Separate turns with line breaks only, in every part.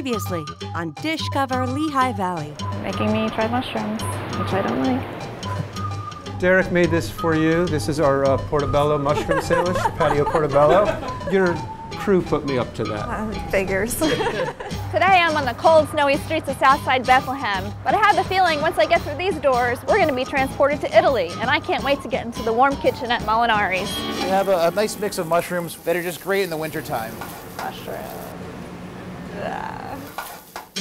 Previously on Discover Lehigh Valley.
Making me try mushrooms, which I don't like.
Derek made this for you. This is our Portobello mushroom sandwich, patio Portobello. Your crew put me up to that.
Figures. Today I'm on the cold, snowy streets of Southside Bethlehem, but I have the feeling once I get through these doors, we're going to be transported to Italy, and I can't wait to get into the warm kitchen at Molinari's.
We have a nice mix of mushrooms that are just great in the wintertime.
Mushrooms.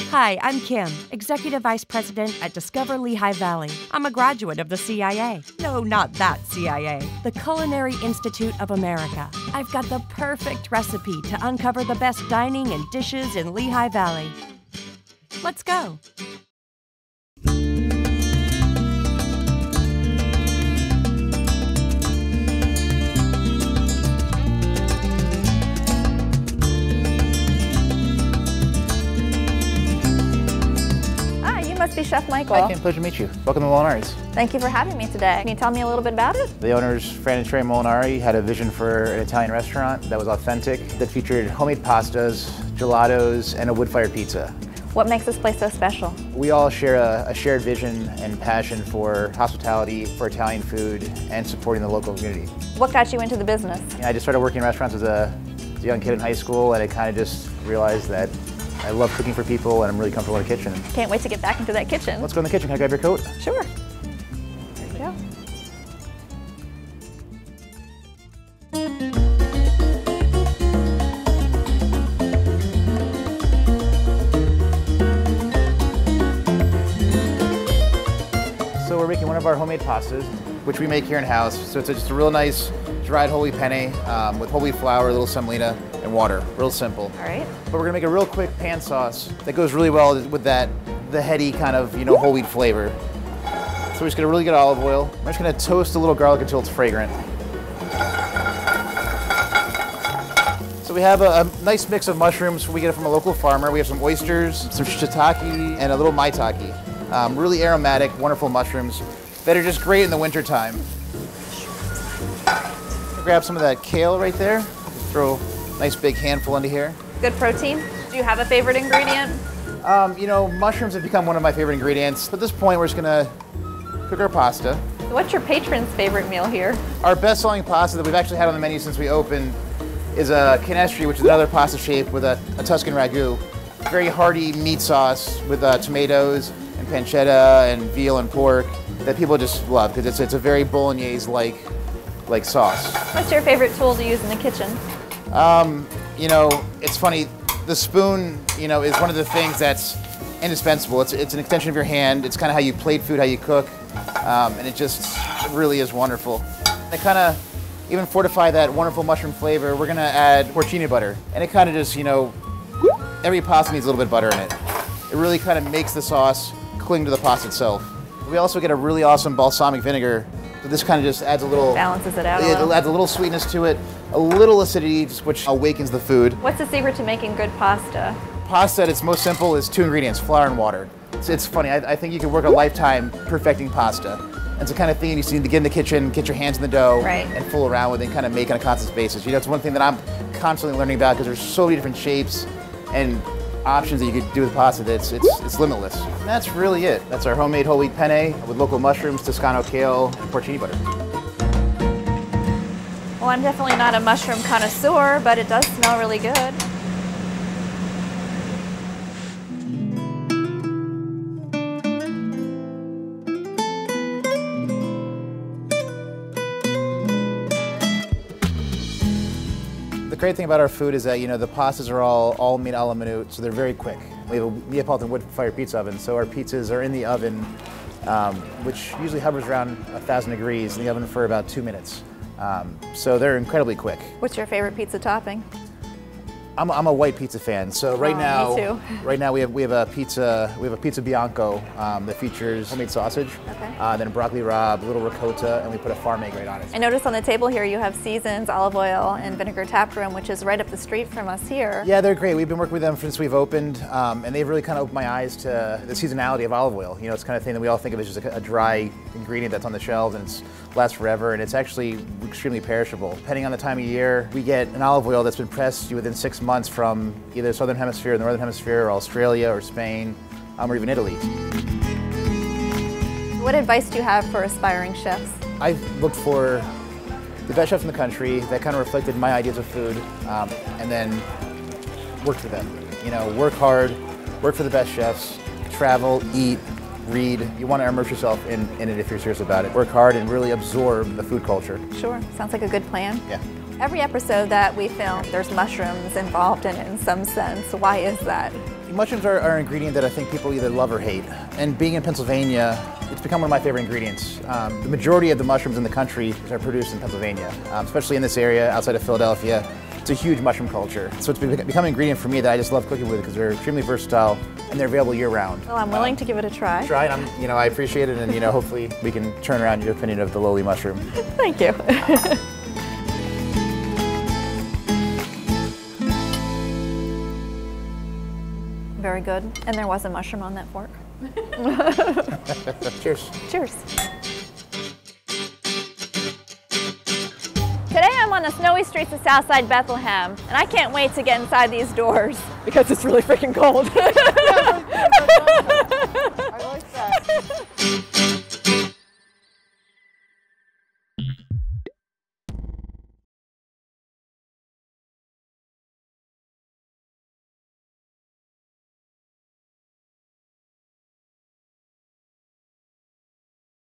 Hi, I'm Kim, Executive Vice President at Discover Lehigh Valley. I'm a graduate of the CIA. No, not that CIA. The Culinary Institute of America. I've got the perfect recipe to uncover the best dining and dishes in Lehigh Valley. Let's go.
Must be Chef Michael.
Hi, Kim. Pleasure to meet you. Welcome to Molinari's.
Thank you for having me today. Can you tell me a little bit about it?
The owners, Fran and Trey Molinari, had a vision for an Italian restaurant that was authentic, that featured homemade pastas, gelatos, and a wood-fired pizza.
What makes this place so special?
We all share a shared vision and passion for hospitality, for Italian food, and supporting the local community.
What got you into the business?
I just started working in restaurants as a young kid in high school, and I kind of just realized that I love cooking for people, and I'm really comfortable in the kitchen.
Can't wait to get back into that kitchen.
Let's go in the kitchen. Can I grab your coat?
Sure. There you go.
So we're making one of our homemade pastas, which we make here in-house. So it's just a real nice dried whole wheat penne with whole wheat flour, a little semolina, and water. Real simple.
All right.
But we're gonna make a real quick pan sauce that goes really well with the heady kind of, whole wheat flavor. So we're just gonna really get olive oil. We're just gonna toast a little garlic until it's fragrant. So we have a nice mix of mushrooms. We get it from a local farmer. We have some oysters, some shiitake, and a little maitake. Really aromatic, wonderful mushrooms that are just great in the wintertime. Grab some of that kale right there. Throw a nice big handful into here.
Good protein. Do you have a favorite ingredient?
Mushrooms have become one of my favorite ingredients. At this point, we're just gonna cook our pasta.
What's your patron's favorite meal here?
Our best-selling pasta that we've actually had on the menu since we opened is a canestri, which is another pasta shape with a Tuscan ragu. Very hearty meat sauce with tomatoes and pancetta and veal and pork that people just love because it's a very bolognese-like sauce.
What's your favorite tool to use in the kitchen?
It's funny. The spoon, is one of the things that's indispensable. It's an extension of your hand. It's kind of how you plate food, how you cook, and it just really is wonderful. To kind of even fortify that wonderful mushroom flavor, we're gonna add porcini butter, and it kind of just, every pasta needs a little bit of butter in it. It really kind of makes the sauce cling to the pasta itself. We also get a really awesome balsamic vinegar. So this kind of just adds a little...
Balances it out a
little.
little.
It adds a little sweetness to it, a little acidity, which awakens the food.
What's the secret to making good pasta?
Pasta at its most simple is 2 ingredients, flour and water. It's funny, I think you could work a lifetime perfecting pasta. It's the kind of thing you need to get in the kitchen, get your hands in the dough,
right,
and fool around with it and kind of make on a constant basis. It's one thing that I'm constantly learning about because there's so many different shapes and options that you could do with pasta that it's limitless. And that's really it. That's our homemade whole wheat penne with local mushrooms, Toscano kale, and porcini butter.
Well, I'm definitely not a mushroom connoisseur, but it does smell really good.
The great thing about our food is that, the pastas are all made a la minute, so they're very quick. We have a Neapolitan wood-fired pizza oven, so our pizzas are in the oven, which usually hovers around 1,000 degrees in the oven for about 2 minutes. So they're incredibly quick.
What's your favorite pizza topping?
I'm a white pizza fan. So right now,
me too.
Right now we have a pizza bianco that features homemade sausage,
okay,
then broccoli rabe, a little ricotta, and we put a farm egg right on it.
I noticed on the table here you have Seasons, olive oil, and vinegar tap room, which is right up the street from us here.
Yeah, they're great. We've been working with them since we've opened, and they've really kind of opened my eyes to the seasonality of olive oil. It's kind of thing that we all think of as just a dry ingredient that's on the shelves and it lasts forever, and it's actually extremely perishable. Depending on the time of year, we get an olive oil that's been pressed within 6 months. months from either the Southern Hemisphere, the Northern Hemisphere, or Australia, or Spain, or even Italy.
What advice do you have for aspiring chefs?
I looked for the best chefs in the country that kind of reflected my ideas of food, and then worked for them. You know, work hard, work for the best chefs, travel, eat, read. You want to immerse yourself in it if you're serious about it. Work hard and really absorb the food culture.
Sure, sounds like a good plan.
Yeah.
Every episode that we film, there's mushrooms involved in it in some sense. Why is that?
Mushrooms are an ingredient that I think people either love or hate. And being in Pennsylvania, it's become one of my favorite ingredients. The majority of the mushrooms in the country are produced in Pennsylvania, especially in this area outside of Philadelphia. It's a huge mushroom culture. So it's become an ingredient for me that I just love cooking with because they're extremely versatile and they're available year-round.
Well, I'm willing to give it a try.
Try it, I appreciate it, and hopefully we can turn around your opinion of the lowly mushroom.
Thank you. Very good. And there was a mushroom on that fork.
Cheers.
Cheers. Today I'm on the snowy streets of Southside Bethlehem, and I can't wait to get inside these doors because it's really freaking cold.
Yeah,